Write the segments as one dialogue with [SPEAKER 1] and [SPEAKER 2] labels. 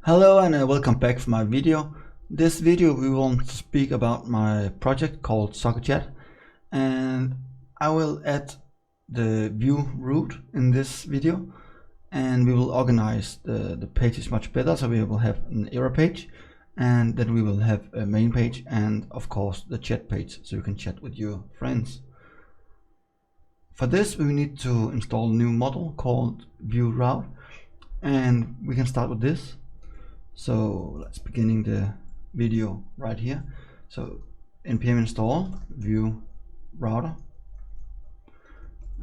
[SPEAKER 1] Hello and welcome back for my video. This video we want to speak about my project called SocketChat, and I will add the Vue-router in this video, and we will organize the pages much better. So we will have an error page, and then we will have a main page, and of course the chat page, so you can chat with your friends. For this we need to install a new module called Vue-router, and we can start with this. So let's beginning the video right here. So npm install Vue-router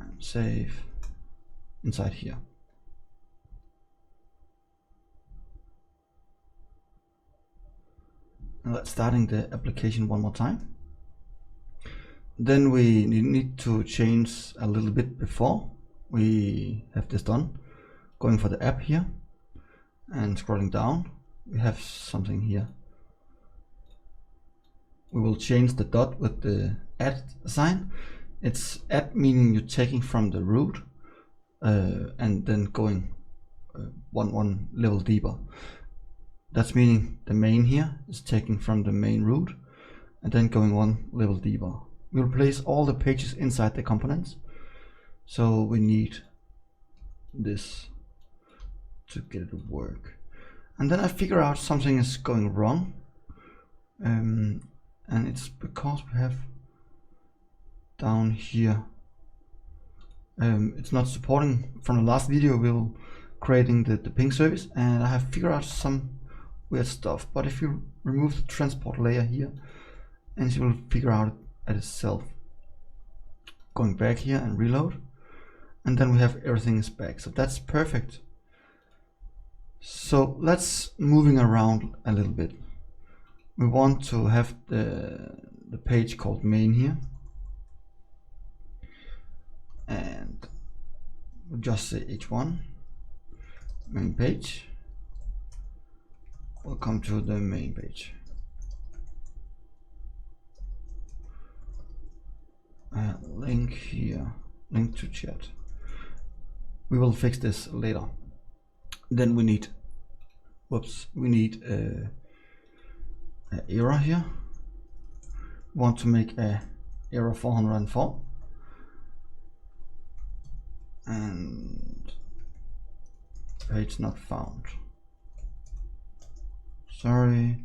[SPEAKER 1] and save inside here. And let's starting the application one more time. Then we need to change a little bit before we have this done. Going for the app here and scrolling down, we have something here. We will change the dot with the add sign. It's add meaning you're taking from the root and then going one level deeper. That's meaning the main here is taking from the main root and then going one level deeper. We'll place all the pages inside the components. So we need this to get it to work. And then I figure out something is going wrong, and it's because we have down here it's not supporting. From the last video we'll creating the ping service, and I have figured out some weird stuff. But if you remove the transport layer here, and you will figure out it itself. Going back here and reload, and then we have everything is back, so that's perfect. So let's moving around a little bit. We want to have the page called main here, and we'll just say h1 main page. We'll come to the main page. Link here, link to chat. We will fix this later. Then we need, we need a error here. We want to make a error 404 and page not found. Sorry,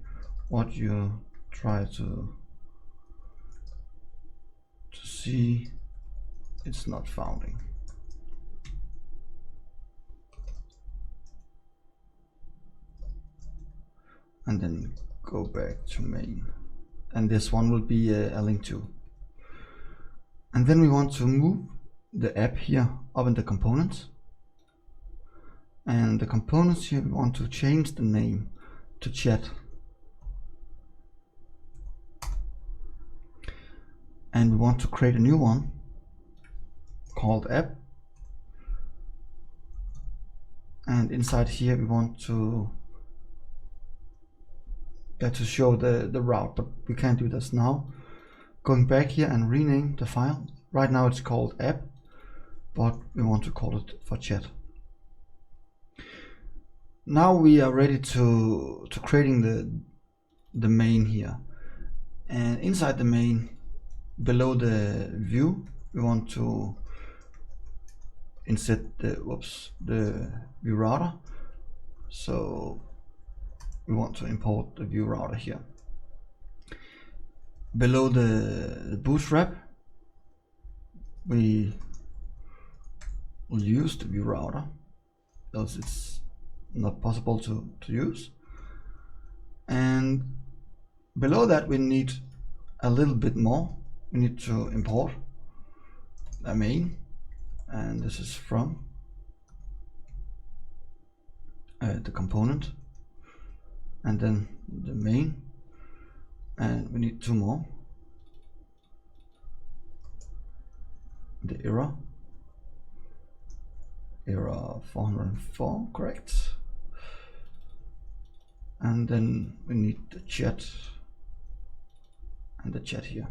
[SPEAKER 1] what you try to see, it's not founding. And then go back to main, and this one will be a link to. And then we want to move the app here up in the components, and the components here we want to change the name to chat, and we want to create a new one called app, and inside here we want to show the route, but we can't do this now. Going back here and rename the file. Right now it's called app, but we want to call it for chat. Now we are ready to creating the main here, and inside the main, below the view, we want to insert the Vue-router. So we want to import the Vue-router here. Below the bootstrap, we will use the Vue-router, else it's not possible to use. And below that we need a little bit more. We need to import a main, and this is from the component, and then the main, and we need two more. The error 404, correct. And then we need the chat, and the chat here.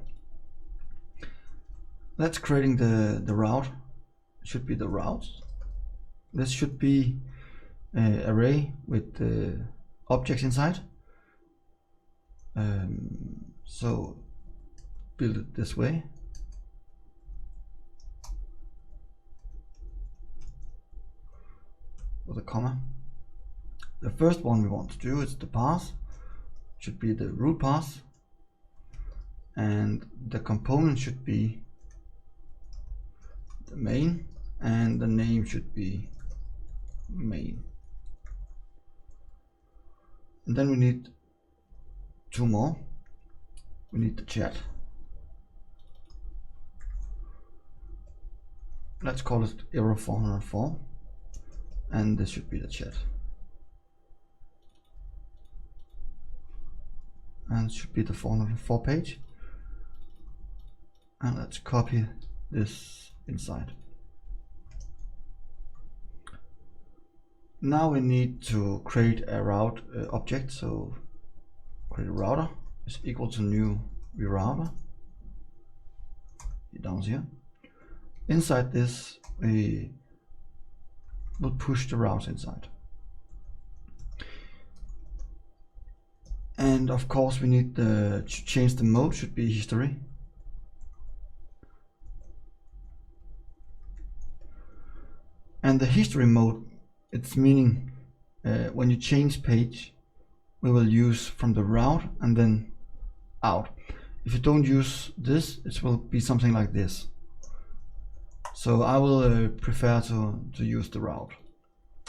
[SPEAKER 1] Let's creating the route. It should be the routes. This should be array with the objects inside. So build it this way. With a comma. The first one we want to do is the path. Should be the root path, and the component should be the main, and the name should be main. And then we need two more. We need the chat. Let's call it error 404, and this should be the chat. And it should be the 404 page. And let's copy this inside. Now we need to create a route object. So create a router is equal to new Vue-router. Down here. Inside this we will push the routes inside. And of course we need to change the mode, should be history. And the history mode, it's meaning when you change page, we will use from the route and then out. If you don't use this, it will be something like this. So I will prefer to use the route.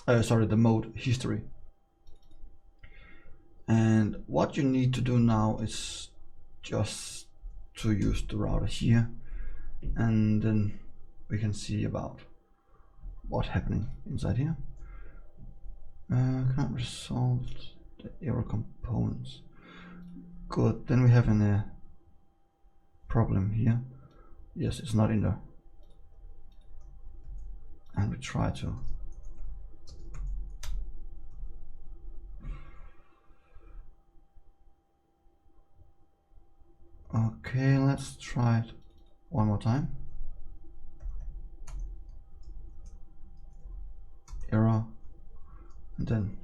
[SPEAKER 1] The mode history. And what you need to do now is just to use the router here, and then we can see about what's happening inside here. Can't resolve the error components. Good, then we have a problem here. Yes, it's not in there. And we try to okay, let's try it one more time. Error, and then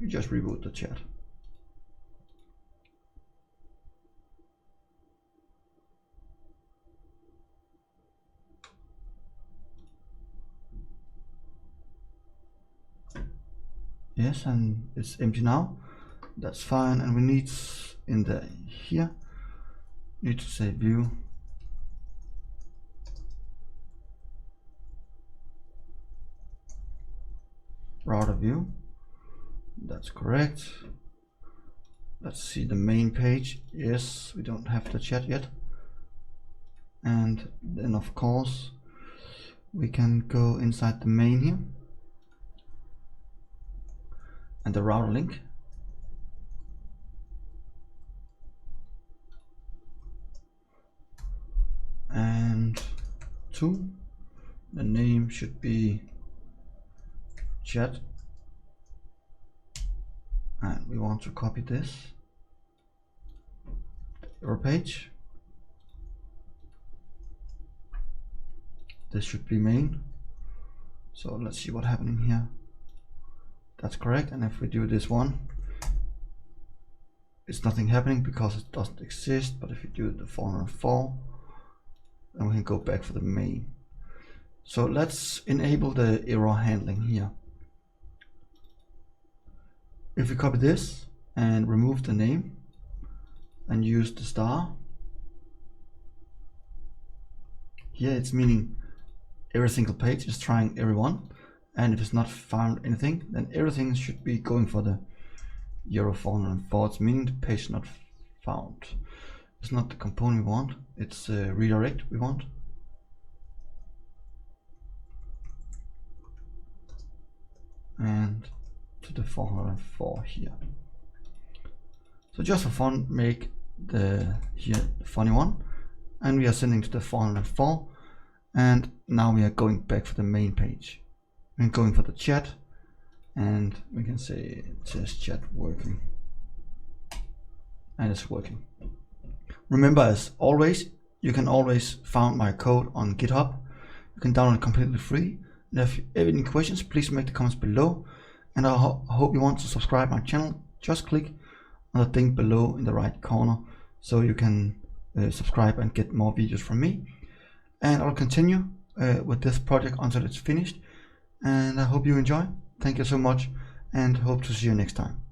[SPEAKER 1] we just reboot the chat. Yes, and it's empty now. That's fine. And we need in the here need to say view router view. That's correct. Let's see the main page. Yes, we don't have the chat yet. And then of course we can go inside the main here and the router link. And the name should be chat, and we want to copy this error page. This should be main. So let's see what's happening here. That's correct. And if we do this one, it's nothing happening because it doesn't exist. But if you do the 404, then we can go back for the main. So let's enable the error handling here. If we copy this and remove the name and use the star, here it's meaning every single page is trying everyone, and if it's not found anything, then everything should be going for the error 404. It's meaning the page not found. It's not the component we want, it's a redirect we want. And to the 404 here. So just for fun, make the funny one, and we are sending to the 404. And now we are going back for the main page. We're going for the chat, and we can say test chat working, and it's working. Remember, as always, you can always find my code on GitHub. You can download it completely free. And if you have any questions, please make the comments below. And I hope you want to subscribe my channel. Just click on the thing below in the right corner so you can subscribe and get more videos from me. And I'll continue with this project until it's finished. And I hope you enjoy. Thank you so much, and hope to see you next time.